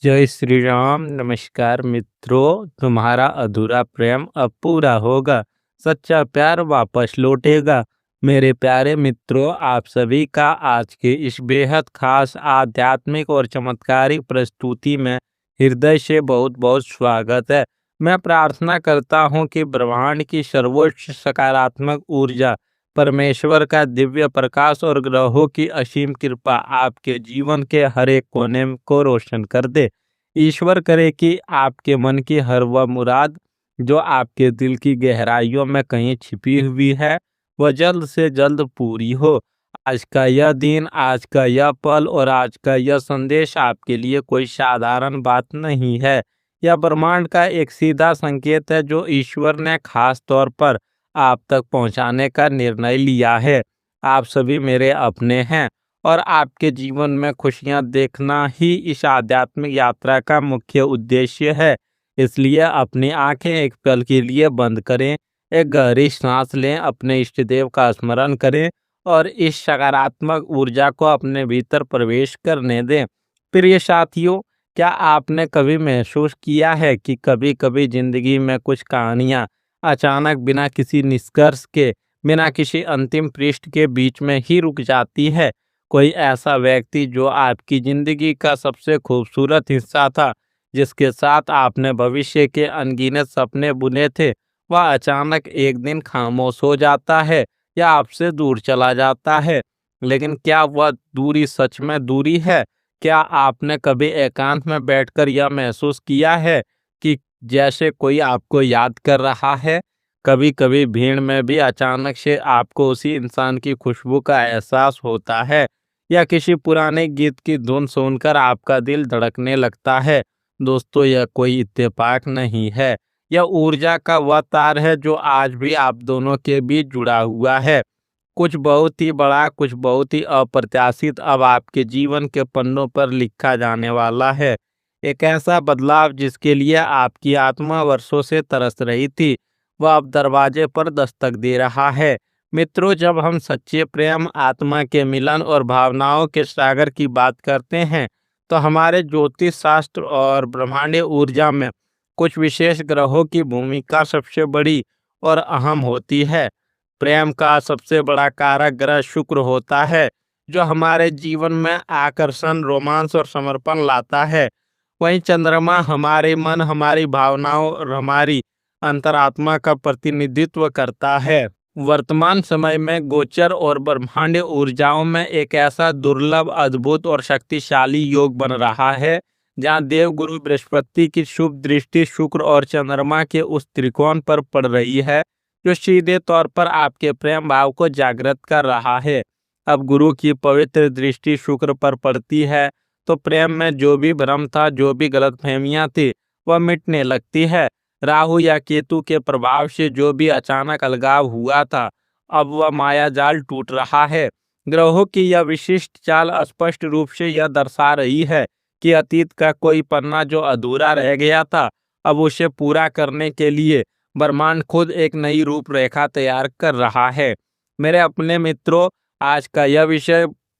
जय श्री राम। नमस्कार मित्रों, तुम्हारा अधूरा प्रेम अब पूरा होगा। सच्चा प्यार वापस लौटेगा। मेरे प्यारे मित्रों, आप सभी का आज के इस बेहद खास आध्यात्मिक और चमत्कारिक प्रस्तुति में हृदय से बहुत बहुत स्वागत है। मैं प्रार्थना करता हूँ कि ब्रह्मांड की सर्वोच्च सकारात्मक ऊर्जा, परमेश्वर का दिव्य प्रकाश और ग्रहों की असीम कृपा आपके जीवन के हर एक कोने को रोशन कर दे। ईश्वर करे कि आपके मन की हर वह मुराद जो आपके दिल की गहराइयों में कहीं छिपी हुई है, वह जल्द से जल्द पूरी हो। आज का यह दिन, आज का यह पल और आज का यह संदेश आपके लिए कोई साधारण बात नहीं है। यह ब्रह्मांड का एक सीधा संकेत है जो ईश्वर ने खास तौर पर आप तक पहुंचाने का निर्णय लिया है। आप सभी मेरे अपने हैं और आपके जीवन में खुशियां देखना ही इस आध्यात्मिक यात्रा का मुख्य उद्देश्य है। इसलिए अपनी आंखें एक पल के लिए बंद करें, एक गहरी सांस लें, अपने इष्ट देव का स्मरण करें और इस सकारात्मक ऊर्जा को अपने भीतर प्रवेश करने दें। प्रिय साथियों, क्या आपने कभी महसूस किया है कि कभी-कभी जिंदगी में कुछ कहानियां अचानक बिना किसी निष्कर्ष के, बिना किसी अंतिम पृष्ठ के बीच में ही रुक जाती है? कोई ऐसा व्यक्ति जो आपकी जिंदगी का सबसे खूबसूरत हिस्सा था, जिसके साथ आपने भविष्य के अनगिनत सपने बुने थे, वह अचानक एक दिन खामोश हो जाता है या आपसे दूर चला जाता है। लेकिन क्या वह दूरी सच में दूरी है? क्या आपने कभी एकांत में बैठकर यह महसूस किया है कि जैसे कोई आपको याद कर रहा है? कभी-कभी भीड़ में भी अचानक से आपको उसी इंसान की खुशबू का एहसास होता है या किसी पुराने गीत की धुन सुनकर आपका दिल धड़कने लगता है। दोस्तों, यह कोई इत्तेफाक नहीं है। यह ऊर्जा का वह तार है जो आज भी आप दोनों के बीच जुड़ा हुआ है। कुछ बहुत ही बड़ा, कुछ बहुत ही अप्रत्याशित अब आपके जीवन के पन्नों पर लिखा जाने वाला है। एक ऐसा बदलाव जिसके लिए आपकी आत्मा वर्षों से तरस रही थी, वह अब दरवाजे पर दस्तक दे रहा है। मित्रों, जब हम सच्चे प्रेम, आत्मा के मिलन और भावनाओं के सागर की बात करते हैं, तो हमारे ज्योतिष शास्त्र और ब्रह्मांडीय ऊर्जा में कुछ विशेष ग्रहों की भूमिका सबसे बड़ी और अहम होती है। प्रेम का सबसे बड़ा कारक ग्रह शुक्र होता है, जो हमारे जीवन में आकर्षण, रोमांस और समर्पण लाता है। वहीं चंद्रमा हमारे मन, हमारी भावनाओं और हमारी अंतरात्मा का प्रतिनिधित्व करता है। वर्तमान समय में गोचर और ब्रह्मांडीय ऊर्जाओं में एक ऐसा दुर्लभ, अद्भुत और शक्तिशाली योग बन रहा है, जहां देवगुरु बृहस्पति की शुभ दृष्टि शुक्र और चंद्रमा के उस त्रिकोण पर पड़ रही है, जो सीधे तौर पर आपके प्रेम भाव को जागृत कर रहा है। अब गुरु की पवित्र दृष्टि शुक्र पर पड़ती है, तो प्रेम में जो भी भ्रम था, जो भी गलतफहमियां थी, वह मिटने लगती है। राहु या केतु के प्रभाव से जो भी अचानक अलगाव हुआ था, अब वह माया जाल टूट रहा है। ग्रहों की यह विशिष्ट चाल स्पष्ट रूप से यह दर्शा रही है कि अतीत का कोई पन्ना जो अधूरा रह गया था, अब उसे पूरा करने के लिए ब्रह्मांड खुद एक नई रूपरेखा तैयार कर रहा है। मेरे अपने मित्रों, आज का यह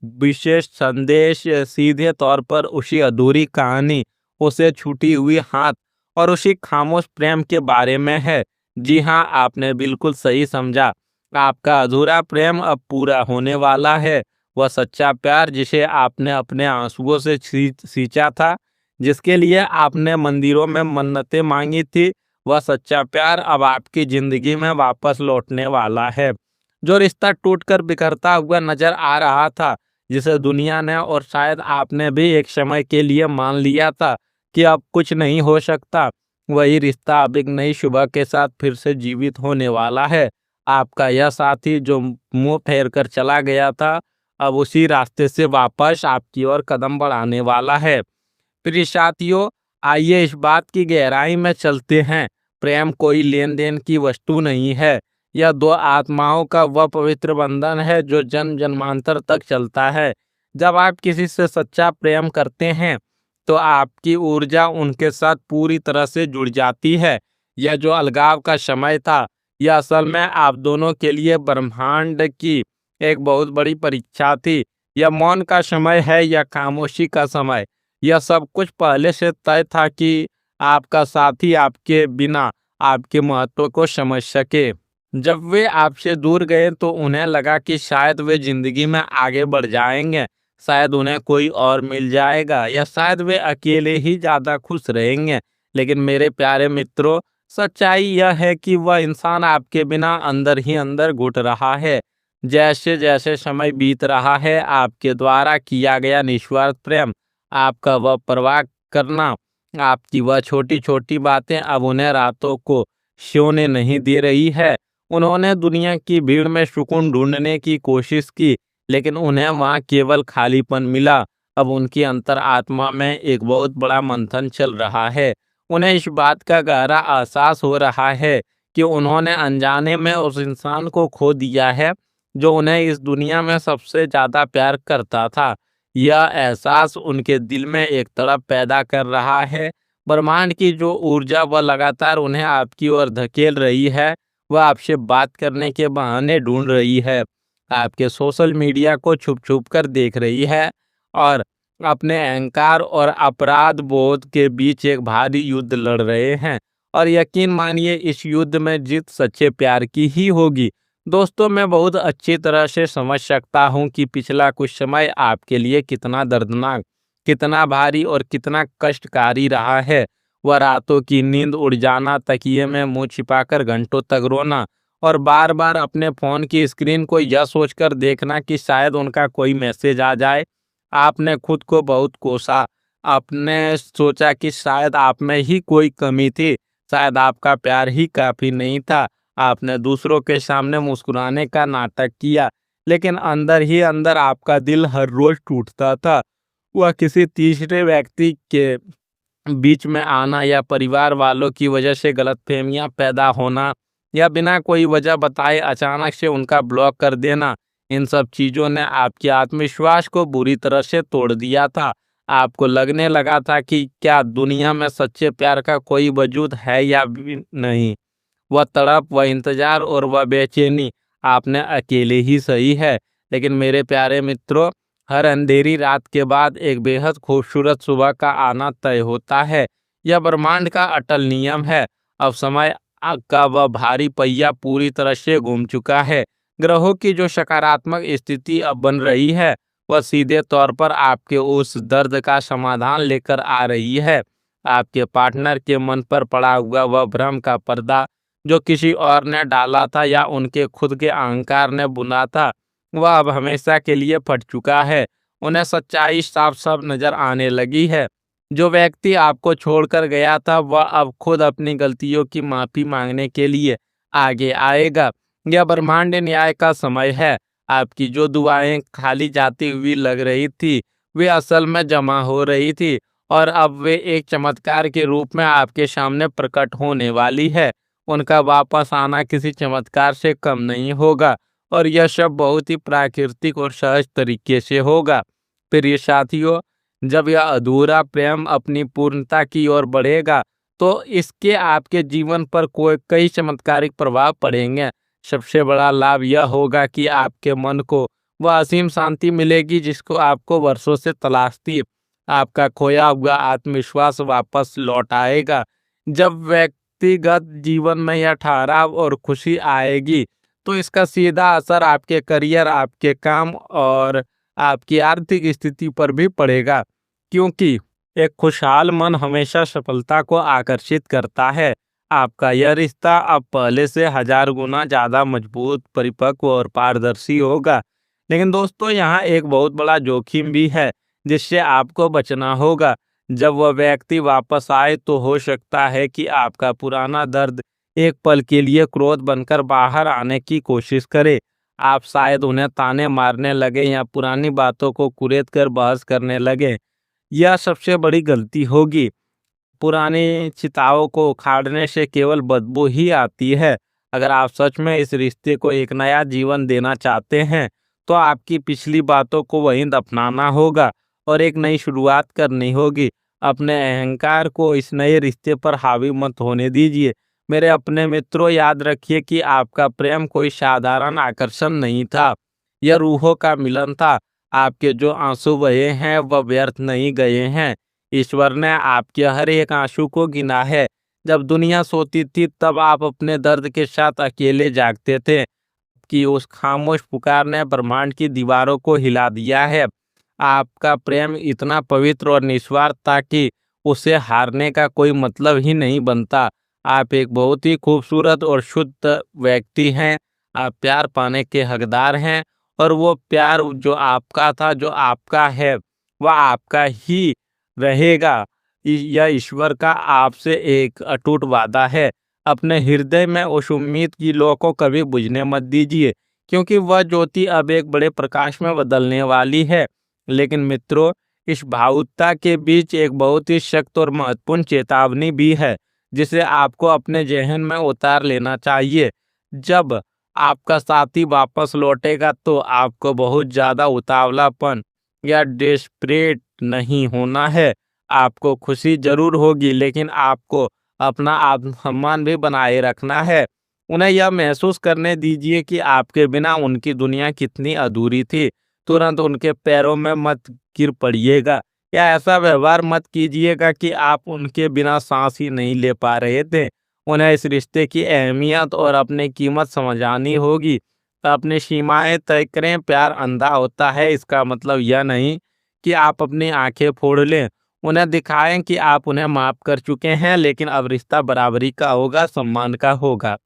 विशेष संदेश सीधे तौर पर उसी अधूरी कहानी, उसे छूटी हुई हाथ और उसी खामोश प्रेम के बारे में है। जी हाँ, आपने बिल्कुल सही समझा। आपका अधूरा प्रेम अब पूरा होने वाला है। वह सच्चा प्यार जिसे आपने अपने आंसुओं से सींचा था, जिसके लिए आपने मंदिरों में मन्नतें मांगी थी, वह सच्चा प्यार अब आपकी जिंदगी में वापस लौटने वाला है। जो रिश्ता टूटकर बिखरता हुआ नजर आ रहा था, जिसे दुनिया ने और शायद आपने भी एक समय के लिए मान लिया था कि अब कुछ नहीं हो सकता, वही रिश्ता अब एक नई सुबह के साथ फिर से जीवित होने वाला है। आपका यह साथी जो मुंह फेर कर चला गया था, अब उसी रास्ते से वापस आपकी ओर कदम बढ़ाने वाला है। प्रिय साथियों, आइए इस बात की गहराई में चलते हैं। प्रेम कोई लेन देन की वस्तु नहीं है। यह दो आत्माओं का वह पवित्र बंधन है जो जन्म जन्मांतर तक चलता है। जब आप किसी से सच्चा प्रेम करते हैं, तो आपकी ऊर्जा उनके साथ पूरी तरह से जुड़ जाती है। यह जो अलगाव का समय था, यह असल में आप दोनों के लिए ब्रह्मांड की एक बहुत बड़ी परीक्षा थी। यह मौन का समय है या खामोशी का समय, यह सब कुछ पहले से तय था कि आपका साथी आपके बिना आपके महत्व को समझ सके। जब वे आपसे दूर गए तो उन्हें लगा कि शायद वे जिंदगी में आगे बढ़ जाएंगे, शायद उन्हें कोई और मिल जाएगा, या शायद वे अकेले ही ज्यादा खुश रहेंगे। लेकिन मेरे प्यारे मित्रों, सच्चाई यह है कि वह इंसान आपके बिना अंदर ही अंदर घुट रहा है। जैसे जैसे समय बीत रहा है, आपके द्वारा किया गया निस्वार्थ प्रेम, आपका वह परवाह करना, आपकी वह छोटी छोटी बातें अब उन्हें रातों को सोने नहीं दे रही है। उन्होंने दुनिया की भीड़ में सुकून ढूंढने की कोशिश की, लेकिन उन्हें वहां केवल खालीपन मिला। अब उनकी अंतर आत्मा में एक बहुत बड़ा मंथन चल रहा है। उन्हें इस बात का गहरा एहसास हो रहा है कि उन्होंने अनजाने में उस इंसान को खो दिया है जो उन्हें इस दुनिया में सबसे ज्यादा प्यार करता था। यह एहसास उनके दिल में एक तड़प पैदा कर रहा है। ब्रह्मांड की जो ऊर्जा वह लगातार उन्हें आपकी ओर धकेल रही है, वह आपसे बात करने के बहाने ढूंढ रही है, आपके सोशल मीडिया को छुप छुप कर देख रही है, और अपने अहंकार और अपराध बोध के बीच एक भारी युद्ध लड़ रहे हैं। और यकीन मानिए, इस युद्ध में जीत सच्चे प्यार की ही होगी। दोस्तों, मैं बहुत अच्छी तरह से समझ सकता हूँ कि पिछला कुछ समय आपके लिए कितना दर्दनाक, कितना भारी और कितना कष्टकारी रहा है। वह रातों की नींद उड़ जाना, तकिए में मुंह छिपाकर घंटों तक रोना, और बार बार अपने फोन की स्क्रीन को यह सोचकर देखना कि शायद उनका कोई मैसेज आ जाए। आपने खुद को बहुत कोसा। आपने सोचा कि शायद आप में ही कोई कमी थी, शायद आपका प्यार ही काफी नहीं था। आपने दूसरों के सामने मुस्कुराने का नाटक किया, लेकिन अंदर ही अंदर आपका दिल हर रोज टूटता था। वह किसी तीसरे व्यक्ति के बीच में आना, या परिवार वालों की वजह से गलतफहमियां पैदा होना, या बिना कोई वजह बताए अचानक से उनका ब्लॉक कर देना, इन सब चीजों ने आपके आत्मविश्वास को बुरी तरह से तोड़ दिया था। आपको लगने लगा था कि क्या दुनिया में सच्चे प्यार का कोई वजूद है या भी नहीं। वह तड़प, वह इंतजार और वह बेचैनी आपने अकेले ही सही है। लेकिन मेरे प्यारे मित्रों, हर अंधेरी रात के बाद एक बेहद खूबसूरत सुबह का आना तय होता है। यह ब्रह्मांड का अटल नियम है। अब समय का वह भारी पहिया पूरी तरह से घूम चुका है। ग्रहों की जो सकारात्मक स्थिति अब बन रही है, वह सीधे तौर पर आपके उस दर्द का समाधान लेकर आ रही है। आपके पार्टनर के मन पर पड़ा हुआ वह भ्रम का पर्दा जो किसी और ने डाला था या उनके खुद के अहंकार ने बुना था, वह अब हमेशा के लिए फट चुका है। उन्हें सच्चाई साफ साफ नजर आने लगी है। जो व्यक्ति आपको छोड़कर गया था, वह अब खुद अपनी गलतियों की माफी मांगने के लिए आगे आएगा। यह ब्रह्मांड न्याय का समय है। आपकी जो दुआएं खाली जाती हुई लग रही थी, वे असल में जमा हो रही थी, और अब वे एक चमत्कार के रूप में आपके सामने प्रकट होने वाली है। उनका वापस आना किसी चमत्कार से कम नहीं होगा, और यह सब बहुत ही प्राकृतिक और सहज तरीके से होगा। प्रिय साथियों, जब यह अधूरा प्रेम अपनी पूर्णता की ओर बढ़ेगा, तो इसके आपके जीवन पर कोई कई चमत्कारिक प्रभाव पड़ेंगे। सबसे बड़ा लाभ यह होगा कि आपके मन को वह असीम शांति मिलेगी जिसको आपको वर्षों से तलाश थी। आपका खोया हुआ आत्मविश्वास वापस लौट आएगा। जब व्यक्तिगत जीवन में यह ठहराव और खुशी आएगी, तो इसका सीधा असर आपके करियर, आपके काम और आपकी आर्थिक स्थिति पर भी पड़ेगा, क्योंकि एक खुशहाल मन हमेशा सफलता को आकर्षित करता है। आपका यह रिश्ता अब पहले से हजार गुना ज्यादा मजबूत, परिपक्व और पारदर्शी होगा। लेकिन दोस्तों, यहाँ एक बहुत बड़ा जोखिम भी है जिससे आपको बचना होगा। जब वह व्यक्ति वापस आए, तो हो सकता है कि आपका पुराना दर्द एक पल के लिए क्रोध बनकर बाहर आने की कोशिश करे। आप शायद उन्हें ताने मारने लगे या पुरानी बातों को कुरेद कर बहस करने लगे। यह सबसे बड़ी गलती होगी। पुरानी चिताओं को उखाड़ने से केवल बदबू ही आती है। अगर आप सच में इस रिश्ते को एक नया जीवन देना चाहते हैं, तो आपकी पिछली बातों को वहीं दफनाना होगा और एक नई शुरुआत करनी होगी। अपने अहंकार को इस नए रिश्ते पर हावी मत होने दीजिए। मेरे अपने मित्रों, याद रखिए कि आपका प्रेम कोई साधारण आकर्षण नहीं था। यह रूहों का मिलन था। आपके जो आंसू बहे हैं, वह व्यर्थ नहीं गए हैं। ईश्वर ने आपके हर एक आंसू को गिना है। जब दुनिया सोती थी तब आप अपने दर्द के साथ अकेले जागते थे कि उस खामोश पुकार ने ब्रह्मांड की दीवारों को हिला दिया है। आपका प्रेम इतना पवित्र और निस्वार्थ था कि उसे हारने का कोई मतलब ही नहीं बनता। आप एक बहुत ही खूबसूरत और शुद्ध व्यक्ति हैं। आप प्यार पाने के हकदार हैं और वो प्यार जो आपका था, जो आपका है, वह आपका ही रहेगा। यह ईश्वर का आपसे एक अटूट वादा है। अपने हृदय में उस उम्मीद की लौ को कभी बुझने मत दीजिए, क्योंकि वह ज्योति अब एक बड़े प्रकाश में बदलने वाली है। लेकिन मित्रों, इस भावुकता के बीच एक बहुत ही सख्त और महत्वपूर्ण चेतावनी भी है, जिसे आपको अपने जहन में उतार लेना चाहिए। जब आपका साथी वापस लौटेगा तो आपको बहुत ज्यादा उतावलापन या डेस्परेट नहीं होना है। आपको खुशी जरूर होगी, लेकिन आपको अपना आत्मसम्मान भी बनाए रखना है। उन्हें यह महसूस करने दीजिए कि आपके बिना उनकी दुनिया कितनी अधूरी थी। तुरंत उनके पैरों में मत गिर पड़िएगा या ऐसा व्यवहार मत कीजिएगा कि आप उनके बिना सांस ही नहीं ले पा रहे थे। उन्हें इस रिश्ते की अहमियत और अपनी कीमत समझानी होगी। अपनी सीमाएं तय करें। प्यार अंधा होता है, इसका मतलब यह नहीं कि आप अपनी आंखें फोड़ लें। उन्हें दिखाएं कि आप उन्हें माफ कर चुके हैं, लेकिन अब रिश्ता बराबरी का होगा, सम्मान का होगा।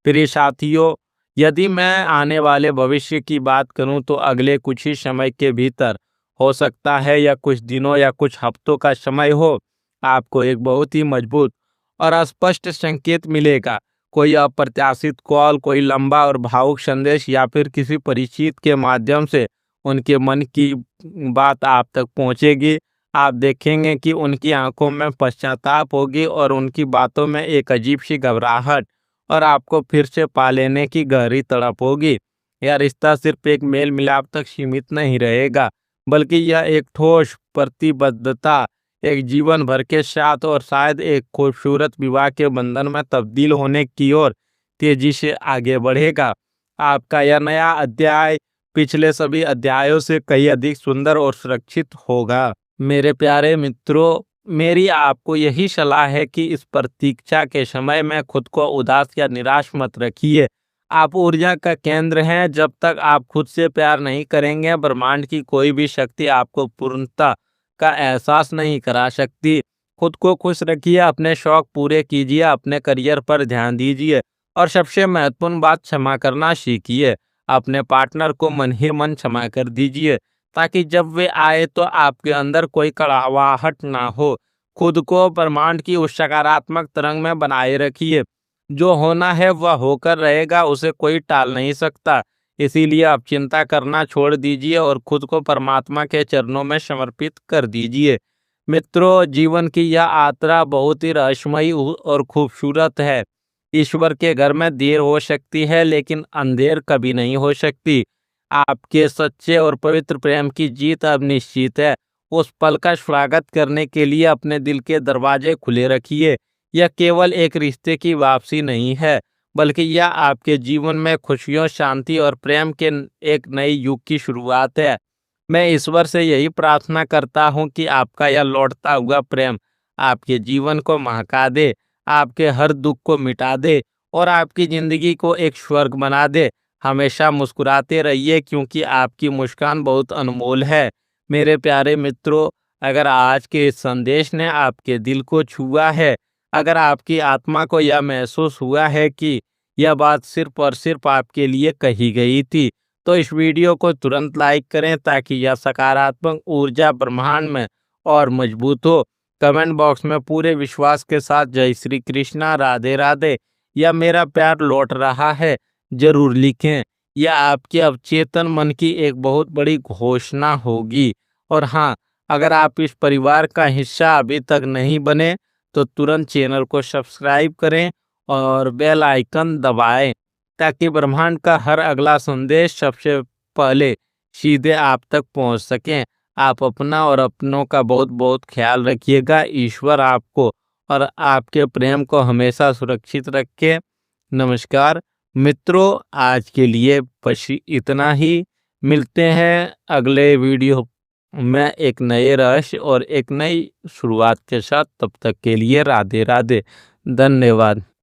प्रिय साथियों, यदि मैं आने वाले भविष्य की बात करूं तो अगले कुछ ही समय के भीतर, हो सकता है या कुछ दिनों या कुछ हफ्तों का समय हो, आपको एक बहुत ही मजबूत और स्पष्ट संकेत मिलेगा। कोई अप्रत्याशित कॉल, कोई लंबा और भावुक संदेश या फिर किसी परिचित के माध्यम से उनके मन की बात आप तक पहुंचेगी। आप देखेंगे कि उनकी आंखों में पश्चाताप होगी और उनकी बातों में एक अजीब सी घबराहट और आपको फिर से पा लेने की गहरी तड़प होगी। यह रिश्ता सिर्फ एक मेल मिलाप तक सीमित नहीं रहेगा, बल्कि यह एक ठोस प्रतिबद्धता, एक जीवन भर के साथ और शायद एक खूबसूरत विवाह के बंधन में तब्दील होने की ओर तेजी से आगे बढ़ेगा। आपका यह नया अध्याय पिछले सभी अध्यायों से कहीं अधिक सुंदर और सुरक्षित होगा। मेरे प्यारे मित्रों, मेरी आपको यही सलाह है कि इस प्रतीक्षा के समय में खुद को उदास या निराश मत रखिए। आप ऊर्जा का केंद्र हैं। जब तक आप खुद से प्यार नहीं करेंगे, ब्रह्मांड की कोई भी शक्ति आपको पूर्णता का एहसास नहीं करा सकती। खुद को खुश रखिए, अपने शौक पूरे कीजिए, अपने करियर पर ध्यान दीजिए और सबसे महत्वपूर्ण बात, क्षमा करना सीखिए। अपने पार्टनर को मन ही मन क्षमा कर दीजिए, ताकि जब वे आए तो आपके अंदर कोई कड़वाहट ना हो। खुद को ब्रह्मांड की उस सकारात्मक तरंग में बनाए रखिए। जो होना है वह होकर रहेगा, उसे कोई टाल नहीं सकता। इसीलिए आप चिंता करना छोड़ दीजिए और खुद को परमात्मा के चरणों में समर्पित कर दीजिए। मित्रों, जीवन की यह यात्रा बहुत ही रहस्यमयी और खूबसूरत है। ईश्वर के घर में देर हो सकती है, लेकिन अंधेर कभी नहीं हो सकती। आपके सच्चे और पवित्र प्रेम की जीत अब निश्चित है। उस पल का स्वागत करने के लिए अपने दिल के दरवाजे खुले रखिए। यह केवल एक रिश्ते की वापसी नहीं है, बल्कि यह आपके जीवन में खुशियों, शांति और प्रेम के एक नए युग की शुरुआत है। मैं ईश्वर से यही प्रार्थना करता हूँ कि आपका यह लौटता हुआ प्रेम आपके जीवन को महका दे, आपके हर दुख को मिटा दे और आपकी जिंदगी को एक स्वर्ग बना दे। हमेशा मुस्कुराते रहिए, क्योंकि आपकी मुस्कान बहुत अनमोल है। मेरे प्यारे मित्रों, अगर आज के इस संदेश ने आपके दिल को छुआ है, अगर आपकी आत्मा को यह महसूस हुआ है कि यह बात सिर्फ और सिर्फ आपके लिए कही गई थी, तो इस वीडियो को तुरंत लाइक करें, ताकि यह सकारात्मक ऊर्जा ब्रह्मांड में और मजबूत हो। कमेंट बॉक्स में पूरे विश्वास के साथ जय श्री कृष्णा, राधे राधे या मेरा प्यार लौट रहा है जरूर लिखें। यह आपके अवचेतन मन की एक बहुत बड़ी घोषणा होगी। और हाँ, अगर आप इस परिवार का हिस्सा अभी तक नहीं बने तो तुरंत चैनल को सब्सक्राइब करें और बेल आइकन दबाएं, ताकि ब्रह्मांड का हर अगला संदेश सबसे पहले सीधे आप तक पहुंच सके। आप अपना और अपनों का बहुत बहुत ख्याल रखिएगा। ईश्वर आपको और आपके प्रेम को हमेशा सुरक्षित रखे। नमस्कार मित्रों, आज के लिए बस इतना ही। मिलते हैं अगले वीडियो मैं एक नए रहस्य और एक नई शुरुआत के साथ, तब तक के लिए राधे राधे। धन्यवाद।